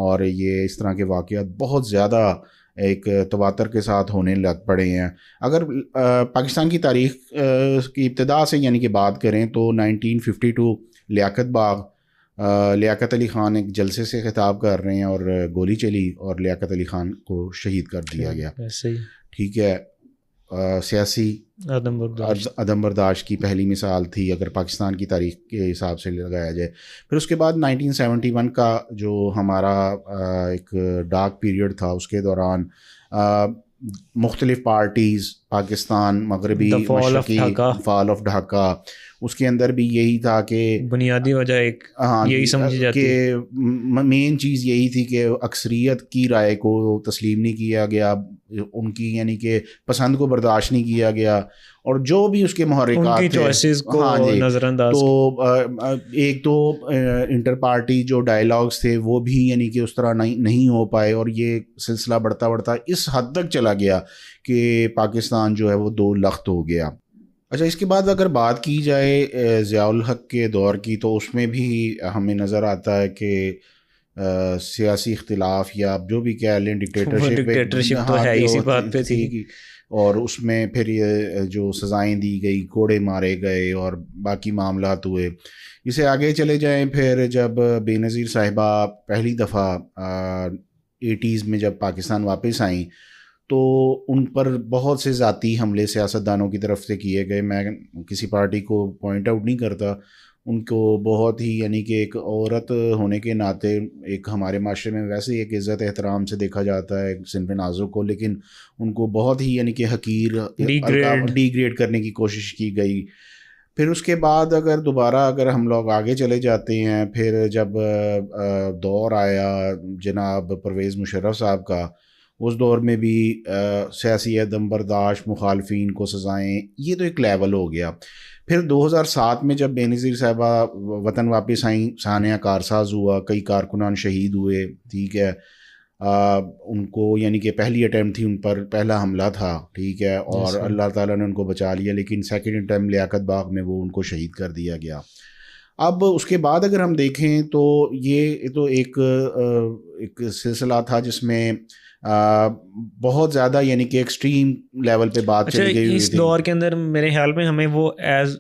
اور یہ اس طرح کے واقعات بہت زیادہ ایک تواتر کے ساتھ ہونے لگ پڑے ہیں. اگر پاکستان کی تاریخ کی ابتدا سے یعنی کہ بات کریں تو 1952 لیاقت باغ، لیاقت علی خان ایک جلسے سے خطاب کر رہے ہیں اور گولی چلی اور لیاقت علی خان کو شہید کر دیا گیا. ٹھیک ہے، سیاسی عدم برداشت کی پہلی مثال تھی اگر پاکستان کی تاریخ کے حساب سے لگایا جائے. پھر اس کے بعد 1971 کا جو ہمارا ایک ڈارک پیریڈ تھا، اس کے دوران مختلف پارٹیز پاکستان مغربی مشرقی، فال آف ڈھاکہ، اس کے اندر بھی یہی تھا کہ بنیادی وجہ ایک یہی سمجھی جاتی کہ مین چیز یہی تھی کہ اکثریت کی رائے کو تسلیم نہیں کیا گیا، ان کی یعنی کہ پسند کو برداشت نہیں کیا گیا، اور جو بھی اس کے محرکات ان کی چوائسز کو نظر انداز. تو ایک تو انٹر پارٹی جو ڈائلاگس تھے وہ بھی یعنی کہ اس طرح نہیں ہو پائے، اور یہ سلسلہ بڑھتا بڑھتا اس حد تک چلا گیا کہ پاکستان جو ہے وہ دو لخت ہو گیا. اچھا، اس کے بعد اگر بات کی جائے ضیاء الحق کے دور کی تو اس میں بھی ہمیں نظر آتا ہے کہ سیاسی اختلاف یا جو بھی کہہ لیں ڈکٹیٹرشپ تو ہے اسی بات پہ تھی، اور اس میں پھر یہ جو سزائیں دی گئی، کوڑے مارے گئے اور باقی معاملات ہوئے. اسے آگے چلے جائیں، پھر جب بے نظیر صاحبہ پہلی دفعہ 80s میں جب پاکستان واپس آئیں تو ان پر بہت سے ذاتی حملے سیاستدانوں کی طرف سے کیے گئے. میں کسی پارٹی کو پوائنٹ آؤٹ نہیں کرتا، ان کو بہت ہی یعنی کہ ایک عورت ہونے کے ناطے ایک ہمارے معاشرے میں ویسے ہی ایک عزت احترام سے دیکھا جاتا ہے صنف نازک کو، لیکن ان کو بہت ہی یعنی کہ حقیر ڈی گریڈ کرنے کی کوشش کی گئی. پھر اس کے بعد اگر ہم لوگ آگے چلے جاتے ہیں، پھر جب دور آیا جناب پرویز مشرف صاحب کا، اس دور میں بھی سیاسی عدم برداشت، مخالفین کو سزائیں، یہ تو ایک لیول ہو گیا. پھر 2007 میں جب بے نظیر صاحبہ وطن واپس آئیں، سانحہ کارساز ہوا، کئی کارکنان شہید ہوئے. ٹھیک ہے، ان کو یعنی کہ پہلی اٹیمپٹ تھی، ان پر پہلا حملہ تھا. ٹھیک ہے، اور اللہ تعالیٰ نے ان کو بچا لیا، لیکن سیکنڈ اٹیمپٹ لیاقت باغ میں وہ ان کو شہید کر دیا گیا. اب اس کے بعد اگر ہم دیکھیں تو یہ تو ایک سلسلہ تھا جس میں بہت زیادہ یعنی کہ ایکسٹریم لیول پہ بات چلی گئی. اس دور کے اندر میرے خیال میں ہمیں وہ ایز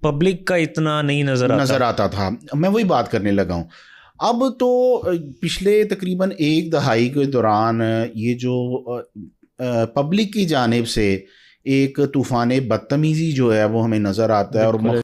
پبلک کا اتنا نہیں نظر آتا تھا. میں وہی بات کرنے لگا ہوں. اب تو پچھلے تقریباً ایک دہائی کے دوران یہ جو پبلک کی جانب سے ایک طوفان بدتمیزی جو ہے وہ ہمیں نظر آتا ہے، اور